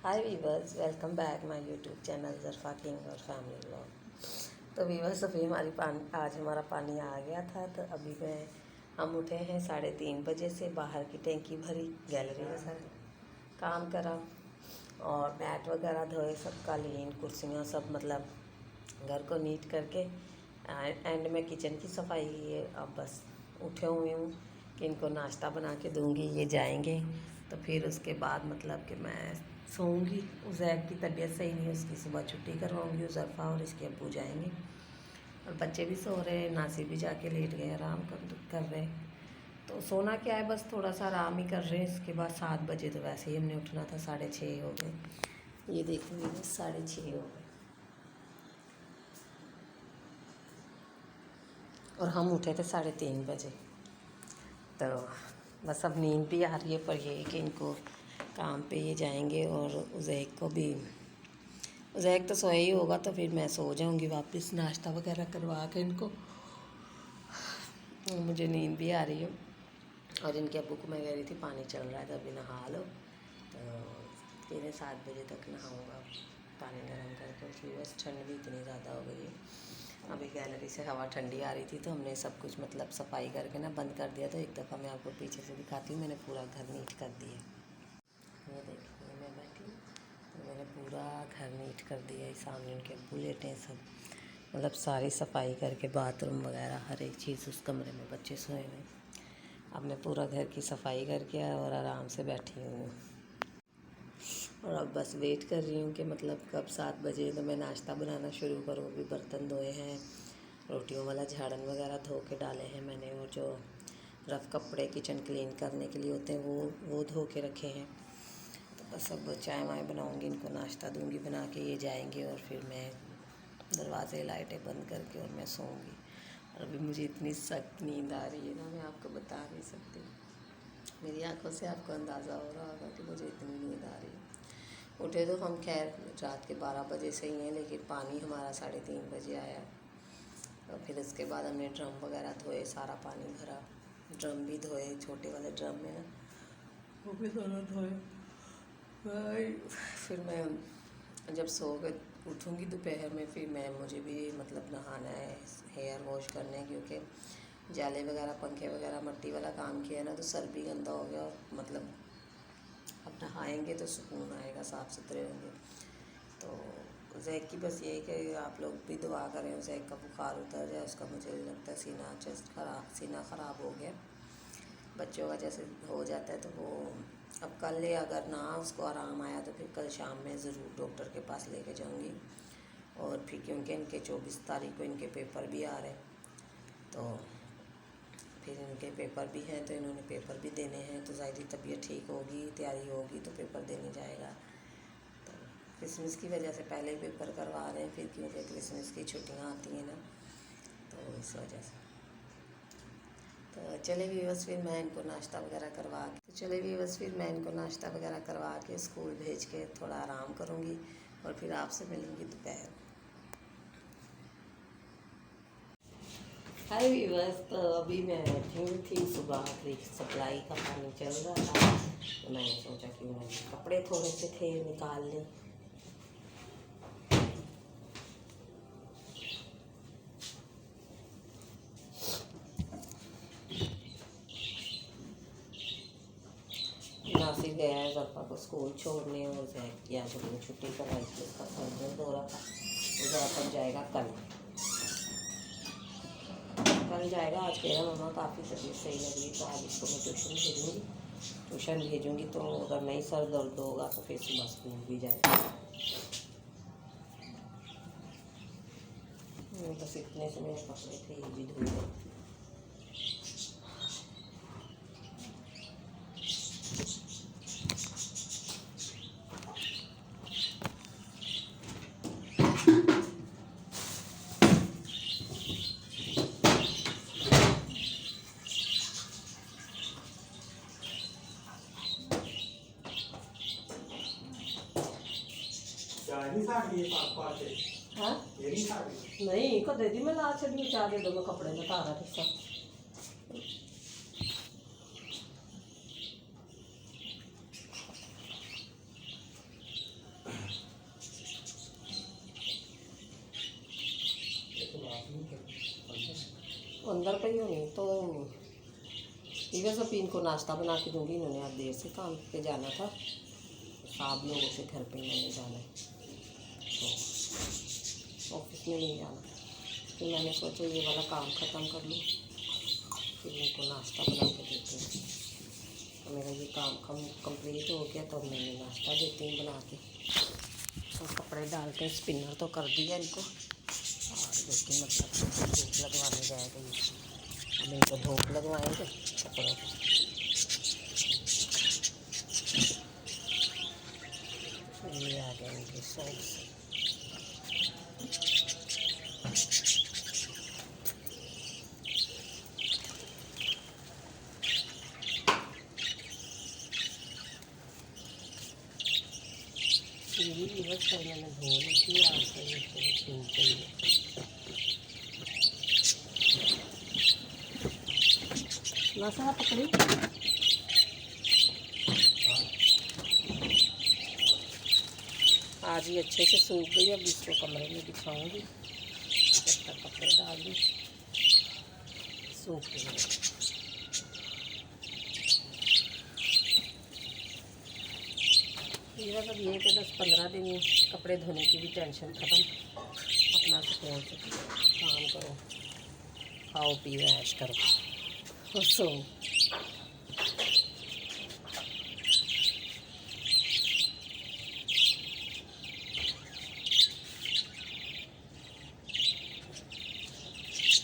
Hi viewers, welcome back my YouTube channel Zarfa king और family vlog. तो viewers, अभी आज हमारा पानी आ गया था। तो अभी हम उठे हैं 3:30 बजे से। बाहर की टैंकी भरी, गैलरी में सर काम करा और मैट वगैरह धोए, सब कालीन कुर्सियाँ सब, मतलब घर को नीट करके एंड में किचन की सफाई की है। अब बस उठे हुए हूँ कि इनको नाश्ता बना के दूँगी, ये जाएंगे तो फिर उसके बाद मतलब कि मैं सोऊंगी। उज़ैक की तबीयत सही नहीं है, उसकी सुबह छुट्टी करवाऊंगी। उज़रफ़ा और इसके अब्बू जाएंगे और बच्चे भी सो रहे हैं। नासी भी जाके लेट गए, आराम कर रहे हैं। तो सोना क्या है, बस थोड़ा सा आराम ही कर रहे हैं। इसके बाद 7 बजे तो वैसे ही हमने उठना था, 6:30 हो गए। ये देखो, ये 6:30 हो गए और हम उठे थे 3:30 बजे। तो बस अब नींद भी आ रही है, पर ये कि इनको काम पे ये जाएंगे और उज़ैक को भी, उज़ैक तो सोया ही होगा तो फिर मैं सो जाऊंगी वापस नाश्ता वगैरह करवा के इनको। मुझे नींद भी आ रही है और इनके अब्बू को मैं कह रही थी पानी चल रहा है तो अभी नहा लो। तो कह रहे 7 बजे तक नहाऊंगा पानी गर्म करके, क्योंकि बस ठंड भी इतनी ज़्यादा हो गई है। अभी गैलरी से हवा ठंडी आ रही थी तो हमने सब कुछ मतलब सफाई करके ना बंद कर दिया। तो एक दफ़ा मैं आपको पीछे से दिखाती हूँ, मैंने पूरा घर नीट कर दिया। ये देखिए, मैं बैठी हूँ तो मैंने पूरा घर नीट कर दिया है। सामने उनके अब्बू लेटे हैं, सब मतलब सारी सफाई करके, बाथरूम वगैरह हर एक चीज़, उस कमरे में बच्चे सोए हुए। अब मैं पूरा घर की सफाई करके और आराम से बैठी हूँ और अब बस वेट कर रही हूँ कि मतलब कब 7 बजे तो मैं नाश्ता बनाना शुरू करूँ। अभी बर्तन धोए हैं, रोटियों वाला झाड़न वगैरह धो के डाले हैं मैंने, और जो रफ़ कपड़े किचन क्लीन करने के लिए होते हैं वो धो के रखे हैं। तो बस अब चाय वाय बनाऊँगी, इनको नाश्ता दूँगी बना के, ये जाएंगे और फिर मैं दरवाज़े लाइटें बंद करके और मैं सोऊंगी। और अभी मुझे इतनी सख्त नींद आ रही है ना, मैं आपको बता नहीं सकती। मेरी आंखों से आपको अंदाज़ा हो रहा होगा कि मुझे इतनी नींद आ रही है। उठे तो हम खैर रात के 12 बजे से ही हैं, लेकिन पानी हमारा 3:30 बजे आया। और फिर उसके बाद हमने ड्रम वगैरह धोए, सारा पानी भरा, ड्रम भी धोए, छोटे वाले ड्रम में ना, वो भी दोनों धोए। फिर मैं जब सो के उठूँगी दोपहर में, फिर मुझे भी मतलब नहाना है, हेयर वॉश करना है, क्योंकि जाले वगैरह, पंखे वगैरह, मिट्टी वाला काम किया ना तो सर भी गंदा हो गया। और मतलब अब नहाएंगे तो सुकून आएगा, साफ़ सुथरे होंगे। तो ज़ैक की बस यही कि आप लोग भी दुआ करें ज़ैक का बुखार उतर जाए उसका। मुझे लगता है सीना ख़राब हो गया बच्चों का, जैसे हो जाता है। तो वो अब कल ही अगर ना उसको आराम आया तो फिर कल शाम में ज़रूर डॉक्टर के पास लेके जाऊंगी। और फिर क्योंकि इनके 24 तारीख को इनके पेपर भी आ रहे हैं, तो फिर इनके पेपर भी हैं, तो इन्होंने पेपर भी देने हैं। तो ज़ाहिर तबीयत ठीक होगी, तैयारी होगी तो पेपर देने जाएगा। तो क्रिसमस की वजह से पहले ही पेपर करवा रहे हैं, फिर क्योंकि क्रिसमस की छुट्टियाँ आती हैं ना, तो इस वजह से। तो चले भी बस फिर मैं इनको नाश्ता वगैरह करवा के स्कूल भेज के थोड़ा आराम करूँगी और फिर आपसे मिलूँगी दोपहर। हाय वीवर्स, तो अभी मैं बैठी थी, सुबह सप्लाई का पानी चल रहा था तो मैंने सोचा कि मैं कपड़े थोड़े से थे निकाल लें। नासिर गया है ज़रफ़ा को स्कूल छोड़ने और ज़ैक या जब छुट्टी करवाई थी उसका सर दर्द हो रहा था। ज़्यादातर जाएगा कल जाएगा। आज कह रहा मम्मा काफ़ी तबीयत सही लग रही, तो आज इसको मैं ट्यूशन भेजूँगी। तो अगर नहीं सर दर्द होगा तो फिर सुबह स्कूल भी जाएगा। बस इतने से मेरे कपड़े थे, ये भी धोए। हाँ नहीं को दे दी मैं, ला छड़ी चाह दे दो, मैं कपड़े में तारा थे सब। अंदर पे ही होनी तो इधर सब इनको नाश्ता बना के दूँगी। इन्होंने आज देर से काम पे जाना था, साहब लोगों से घर पे मैंने जाना है तो ऑफिस में नहीं जाना। फिर मैंने सोचा ये वाला काम ख़त्म कर लूँ, फिर इनको नाश्ता बना के देती हूँ। तो मेरा ये काम कंप्लीट हो गया तो मैंने नाश्ता देती हूँ बना के। तो कपड़े डाल के स्पिनर तो कर दिया इनको, और लेकिन मतलब धूप लगवाने जाएगा ये। अब इनको धूप लगवाएंगे कपड़ों को। ये आ गए इनके सॉक्स। ये भी बस मैंने धो ली थी आज से छूट गई है। नशा पकड़ी आज ही अच्छे से सूख गई। अब इसको कमरे में बिछाऊंगी, जब तक कपड़े डाल दूँ सूख गई। अब ये कि 10-15 दिन कपड़े धोने की भी टेंशन ख़त्म। अपना सुकून से काम करो, खाओ पियो ऐश करो और सो।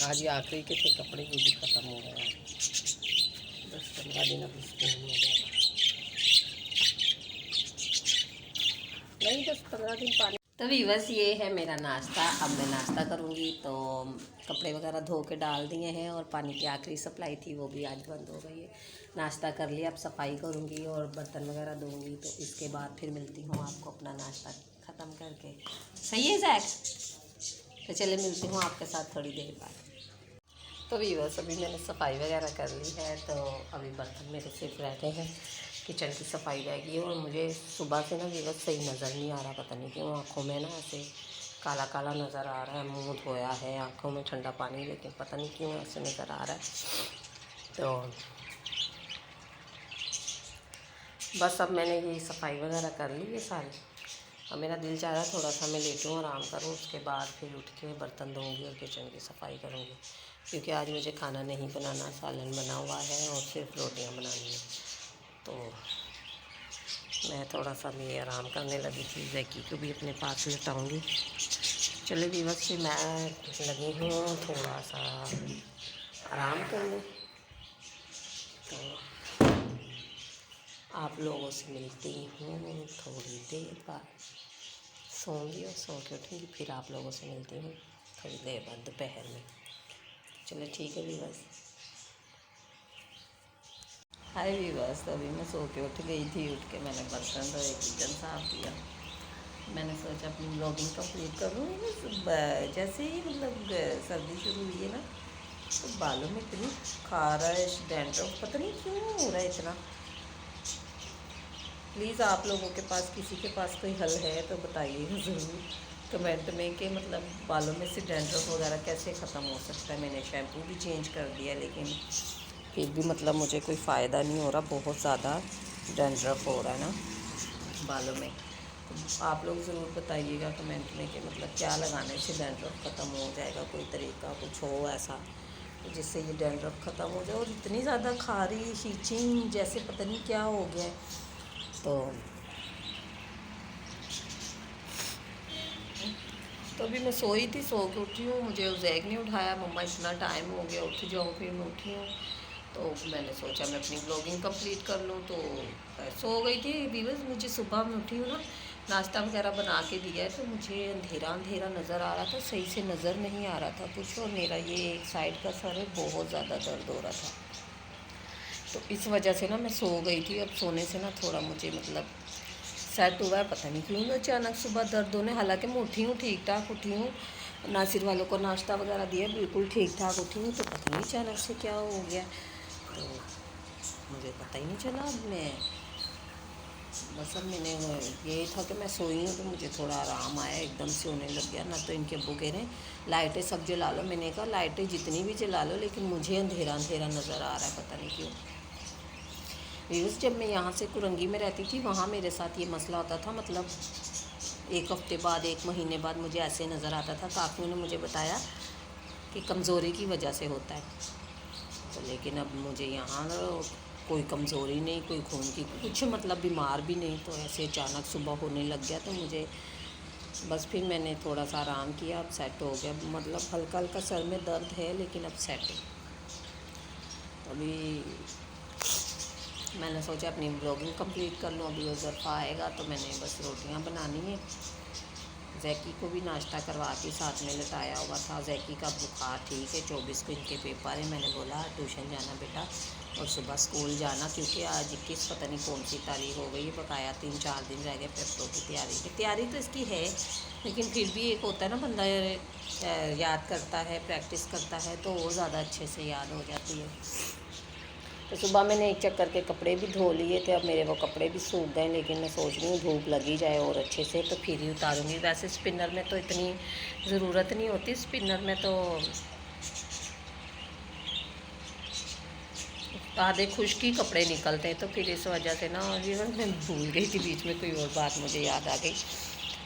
आज ये आखिरी के थे कपड़े, ये भी ख़त्म हो गया। 10-15 दिन अब सुकून हो गया। नहीं 10-15 दिन पानी। तो बस ये है मेरा नाश्ता। अब मैं नाश्ता करूँगी तो कपड़े वगैरह धो के डाल दिए हैं, और पानी की आखिरी सप्लाई थी वो भी आज बंद हो गई है। नाश्ता कर लिया, अब सफाई करूँगी और बर्तन वगैरह धोऊँगी। तो इसके बाद फिर मिलती हूँ आपको अपना नाश्ता ख़त्म करके। सही है जैक? तो चले मिलती हूँ आपके साथ थोड़ी देर बाद। तो बस अभी मैंने सफाई वगैरह कर ली है, तो अभी बर्तन मेरे सिर्फ रहते हैं, किचन की सफाई रहेगी। और मुझे सुबह से ना बस सही नज़र नहीं आ रहा, पता नहीं क्यों आँखों में ना ऐसे काला काला नज़र आ रहा है। मुंह धोया है, आँखों में ठंडा पानी, लेकिन पता नहीं क्यों ऐसे नज़र आ रहा है। तो बस अब मैंने ये सफाई वगैरह कर ली है सारी। अब मेरा दिल चाह रहा है थोड़ा सा मैं लेटूँ आराम करूँ, उसके बाद फिर उठ के बर्तन धोऊँगी और किचन की सफाई करूँगी। क्योंकि आज मुझे खाना नहीं बनाना, सालन बना हुआ है और सिर्फ रोटियां बनानी है। तो मैं थोड़ा सा भी आराम करने लगी थी, जैकी को भी अपने पास लेटाऊँगी। चलो बस फिर मैं लगी हूँ थोड़ा सा आराम करने। तो आप लोगों से मिलती हूँ थोड़ी देर बाद। सोऊंगी और सो के उठूँगी, फिर आप लोगों से मिलती हूँ थोड़ी देर बाद दोपहर में। चलो ठीक है बस। हाय बस अभी मैं सो के उठ गई थी। उठ के मैंने बर्तन धोए, किचन साफ किया। मैंने सोचा अपनी ब्लॉगिंग कंप्लीट करूँ। जैसे ही मतलब सर्दी शुरू हुई है ना, तो बालों में इतनी खारिश, डैंड्रफ, पता नहीं क्यों हो रहा है इतना। प्लीज़ आप लोगों के पास किसी के पास कोई हल है तो बताइए ज़रूर कमेंट में कि मतलब बालों में से डैंड्रफ वगैरह कैसे ख़त्म हो सकता है। मैंने शैम्पू भी चेंज कर दिया, लेकिन फिर भी मतलब मुझे कोई फ़ायदा नहीं हो रहा। बहुत ज़्यादा डैंड्रफ हो रहा है ना बालों में। तो आप लोग ज़रूर बताइएगा कमेंट में कि मतलब क्या लगाने से डैंड्रफ ख़त्म हो जाएगा। कोई तरीका कुछ हो ऐसा जिससे ये डैंड्रफ ख़त्म हो जाए। और इतनी ज़्यादा खारिश, इचिंग जैसे पता नहीं क्या हो गया है। तो अभी मैं सोई थी, सो के उठी हूँ। मुझे जैक नहीं उठाया, मम्मा इतना टाइम हो गया उठ जाओ। फिर मैं उठी हूँ तो मैंने सोचा मैं अपनी ब्लॉगिंग कंप्लीट कर लूँ। तो सो गई थी बस। मुझे सुबह में उठी हूँ ना, नाश्ता वगैरह बना के दिया है, तो मुझे अंधेरा अंधेरा नज़र आ रहा था, सही से नज़र नहीं आ रहा था कुछ। और मेरा ये एक साइड का सर है, बहुत ज़्यादा दर्द हो रहा था। तो इस वजह से ना मैं सो गई थी। अब सोने से ना थोड़ा मुझे मतलब सेट हुआ है, पता नहीं क्यों अचानक सुबह दर्द होने। हालांकि मैं उठी हूँ, ठीक ठाक उठी हूँ, नासिर वालों को नाश्ता वगैरह दिया, बिल्कुल ठीक ठाक उठी हूँ। तो पता नहीं अचानक से क्या हो गया, तो मुझे पता ही नहीं चला। अब मैं बस अब मैंने यही था कि मैं सोई हूँ तो मुझे थोड़ा आराम आया, एकदम से होने लग गया ना। तो इनके अब्बू कह रहे हैं लाइटें सब जला लो। मैंने कहा लाइटें जितनी भी जला लो, लेकिन मुझे अंधेरा अंधेरा नज़र आ रहा है, पता नहीं क्यों। व्यूज़, जब मैं यहाँ से कुरंगी में रहती थी वहाँ मेरे साथ ये मसला होता था, मतलब एक हफ्ते बाद, एक महीने बाद मुझे ऐसे नज़र आता था। काकियों ने मुझे बताया कि कमज़ोरी की वजह से होता है। तो लेकिन अब मुझे यहाँ कोई कमज़ोरी नहीं, कोई खून की कुछ मतलब बीमार भी नहीं। तो ऐसे अचानक सुबह होने लग गया तो मुझे बस फिर मैंने थोड़ा सा आराम किया, अब सेट हो गया। मतलब हल्का हल्का सर में दर्द है लेकिन अब सेट है। अभी मैंने सोचा अपनी ब्लॉगिंग कंप्लीट कर लूँ। अभी वो ज़रफ़ा आएगा तो मैंने बस रोटियां बनानी है। जैकी को भी नाश्ता करवा के साथ में लटाया हुआ था। जैकी का बुखार ठीक है, 24 को इनके पेपर है। मैंने बोला ट्यूशन जाना बेटा और सुबह स्कूल जाना, क्योंकि आज 21 पता नहीं कौन सी तारीख हो गई है, बकाया 3-4 दिन रह गए पेपरों की तैयारी तो इसकी है, लेकिन फिर भी एक होता है ना, बंदा याद करता है, प्रैक्टिस करता है तो वो ज़्यादा अच्छे से याद हो जाती है। तो सुबह मैंने एक चक्कर के कपड़े भी धो लिए थे। अब मेरे वो कपड़े भी सूख गए, लेकिन मैं सोच रही हूँ धूप लगी जाए और अच्छे से तो फिर ही उतारूँगी। वैसे स्पिनर में तो इतनी ज़रूरत नहीं होती, स्पिनर में तो आधे खुश्क ही कपड़े निकलते हैं। तो फिर इस वजह से ना, इवन मैं भूल गई थी, बीच में कोई और बात मुझे याद आ गई।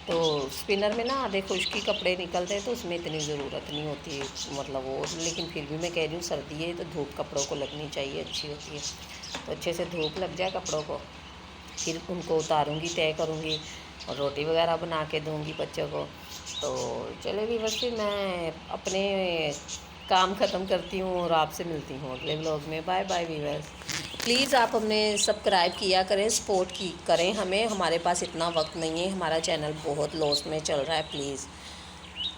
तो स्पिनर में ना आधे खुश्क ही कपड़े निकलते हैं तो उसमें इतनी ज़रूरत नहीं होती, मतलब वो। लेकिन फिर भी मैं कह रही हूँ सर्दी है तो धूप कपड़ों को लगनी चाहिए, अच्छी होती है। तो अच्छे से धूप लग जाए कपड़ों को, फिर उनको उतारूँगी, तय करूँगी और रोटी वगैरह बना के दूँगी बच्चों को। तो चले भी, बस फिर मैं अपने काम ख़त्म करती हूँ और आपसे मिलती हूँ अगले व्लॉग में। Bye bye viewers. प्लीज़ आप हमें सब्सक्राइब किया करें, सपोर्ट की करें हमें। हमारे पास इतना वक्त नहीं है, हमारा चैनल बहुत लॉस में चल रहा है। प्लीज़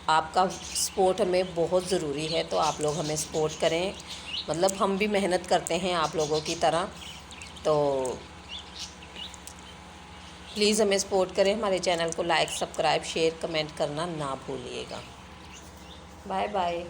आपका सपोर्ट हमें बहुत ज़रूरी है, तो आप लोग हमें सपोर्ट करें। मतलब हम भी मेहनत करते हैं आप लोगों की तरह, तो प्लीज़ हमें सपोर्ट करें। हमारे चैनल को लाइक, सब्सक्राइब, शेयर, कमेंट करना ना भूलिएगा। Bye bye.